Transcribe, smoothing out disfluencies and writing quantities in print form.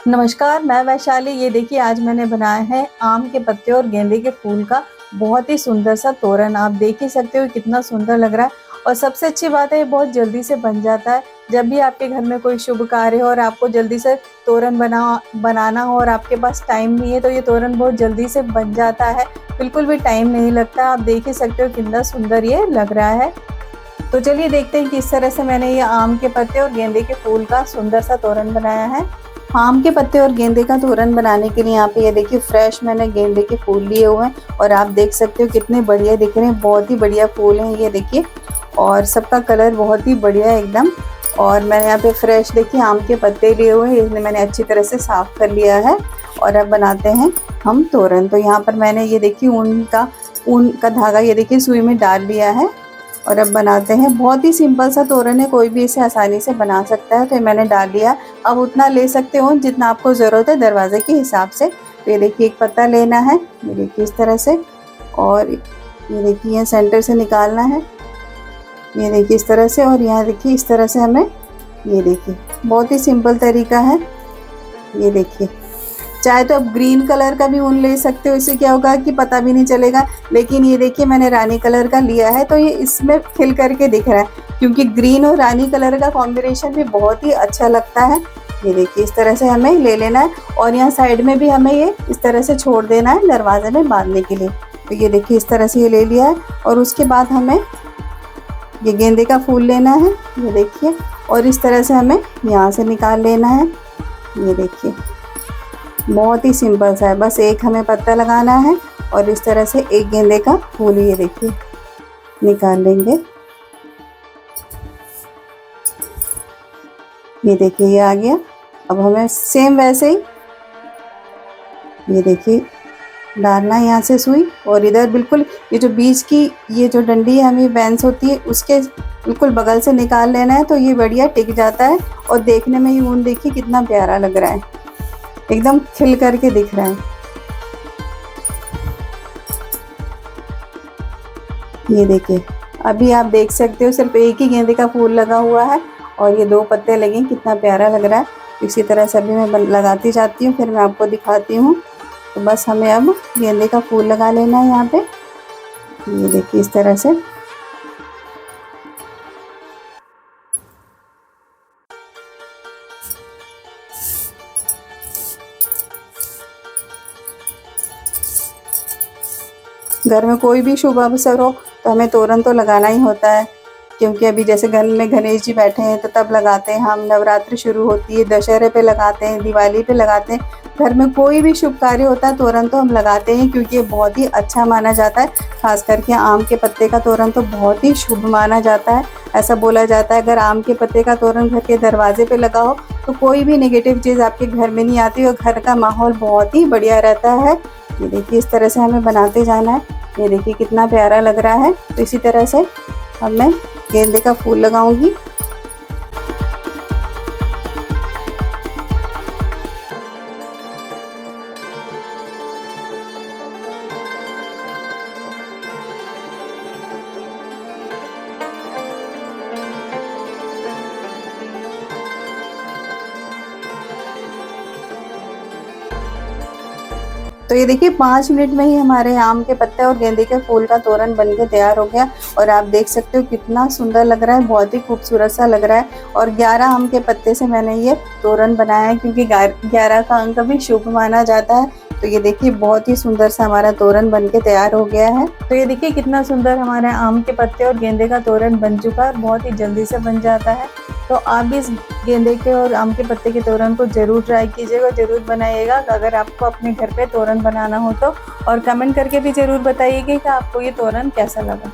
नमस्कार, मैं वैशाली। ये देखिए आज मैंने बनाया है आम के पत्ते और गेंदे के फूल का बहुत ही सुंदर सा तोरण। आप देख ही सकते हो कितना सुंदर लग रहा है। और सबसे अच्छी बात है ये बहुत जल्दी से बन जाता है। जब भी आपके घर में कोई शुभ कार्य हो और आपको जल्दी से तोरण बनाना हो और आपके पास टाइम नहीं है तो ये तोरण बहुत जल्दी से बन जाता है। बिल्कुल भी टाइम नहीं लगता। आप देख ही सकते हो कितना सुंदर ये लग रहा है। तो चलिए देखते हैं किस तरह से मैंने ये आम के पत्ते और गेंदे के फूल का सुंदर सा तोरण बनाया है। आम के पत्ते और गेंदे का तोरण बनाने के लिए यहाँ पे ये देखिए फ्रेश मैंने गेंदे के फूल लिए हुए हैं और आप देख सकते हो कितने बढ़िया दिख रहे हैं। बहुत ही बढ़िया फूल हैं ये देखिए, और सबका कलर बहुत ही बढ़िया है एकदम। और मैंने यहाँ पे फ्रेश देखिए आम के पत्ते लिए हुए हैं, इन्हें मैंने अच्छी तरह से साफ कर लिया है। और अब बनाते हैं हम तोरण। तो यहाँ पर मैंने ये देखिए ऊन का धागा ये देखिए सुई में डाल लिया है। और अब बनाते हैं। बहुत ही सिंपल सा तोरण है, कोई भी इसे आसानी से बना सकता है। तो ये मैंने डाल लिया। अब उतना ले सकते हो जितना आपको ज़रूरत है दरवाजे के हिसाब से। तो ये देखिए एक पत्ता लेना है, ये देखिए इस तरह से, और ये देखिए सेंटर से निकालना है, ये देखिए इस तरह से। और यहाँ देखिए इस तरह से हमें, ये देखिए बहुत ही सिंपल तरीका है। ये देखिए चाहे तो आप ग्रीन कलर का भी ऊन ले सकते हो, इससे क्या होगा कि पता भी नहीं चलेगा। लेकिन ये देखिए मैंने रानी कलर का लिया है तो ये इसमें खिल करके दिख रहा है, क्योंकि ग्रीन और रानी कलर का कॉम्बिनेशन भी बहुत ही अच्छा लगता है। ये देखिए इस तरह से हमें ले लेना है और यहाँ साइड में भी हमें ये इस तरह से छोड़ देना है दरवाजे में बांधने के लिए। तो ये देखिए इस तरह से ये ले लिया है। और उसके बाद हमें ये गेंदे का फूल लेना है, ये देखिए, और इस तरह से हमें यहाँ से निकाल लेना है। ये देखिए बहुत ही सिंपल सा है, बस एक हमें पत्ता लगाना है और इस तरह से एक गेंदे का फूल ये देखिए निकाल लेंगे। ये देखिए ये आ गया। अब हमें सेम वैसे ही ये देखिए डालना है यहाँ से सुई, और इधर बिल्कुल ये जो बीच की ये जो डंडी है हमें बेंस होती है उसके बिल्कुल बगल से निकाल लेना है। तो ये बढ़िया टिक जाता है और देखने में ये ऊन देखिए कितना प्यारा लग रहा है, एकदम खिल करके दिख रहा है। ये देखिए अभी आप देख सकते हो सिर्फ एक ही गेंदे का फूल लगा हुआ है और ये दो पत्ते लगे, कितना प्यारा लग रहा है। इसी तरह से अभी मैं लगाती जाती हूँ, फिर मैं आपको दिखाती हूँ। तो बस हमें अब गेंदे का फूल लगा लेना है यहाँ पे, ये देखिए इस तरह से। घर में कोई भी शुभ अवसर हो तो हमें तोरण तो लगाना ही होता है, क्योंकि अभी जैसे घर में गणेश जी बैठे हैं तो तब लगाते हैं हम। नवरात्रि शुरू होती है, दशहरे पे लगाते हैं, दिवाली पे लगाते हैं। घर में कोई भी शुभ कार्य होता है तोरण तो हम लगाते हैं, क्योंकि ये बहुत ही अच्छा माना जाता है। खास करके आम के पत्ते का तोरण तो बहुत ही शुभ माना जाता है। ऐसा बोला जाता है अगर आम के पत्ते का तोरण घर के दरवाजे पे लगा हो तो कोई भी नेगेटिव चीज़ आपके घर में नहीं आती और घर का माहौल बहुत ही बढ़िया रहता है। ये देखिए इस तरह से हमें बनाते जाना है। ये देखिए कितना प्यारा लग रहा है। तो इसी तरह से अब मैं गेंदे का फूल लगाऊंगी। तो ये देखिए 5 मिनट में ही हमारे आम के पत्ते और गेंदे के फूल का तोरण बनके तैयार हो गया। और आप देख सकते हो कितना सुंदर लग रहा है, बहुत ही खूबसूरत सा लग रहा है। और 11 आम के पत्ते से मैंने ये तोरण बनाया है, क्योंकि 11 का अंक भी शुभ माना जाता है। तो ये देखिए बहुत ही सुंदर सा हमारा तोरण बनके तैयार हो गया है। तो ये देखिए कितना सुंदर हमारे आम के पत्ते और गेंदे का तोरण बन चुका है, बहुत ही जल्दी से बन जाता है। तो आप भी इस गेंदे के और आम के पत्ते के तोरण को ज़रूर ट्राई कीजिएगा, ज़रूर बनाइएगा। अगर आपको अपने घर पे तोरण बनाना हो तो, और कमेंट करके भी ज़रूर बताइएगा कि आपको ये तोरण कैसा लगा।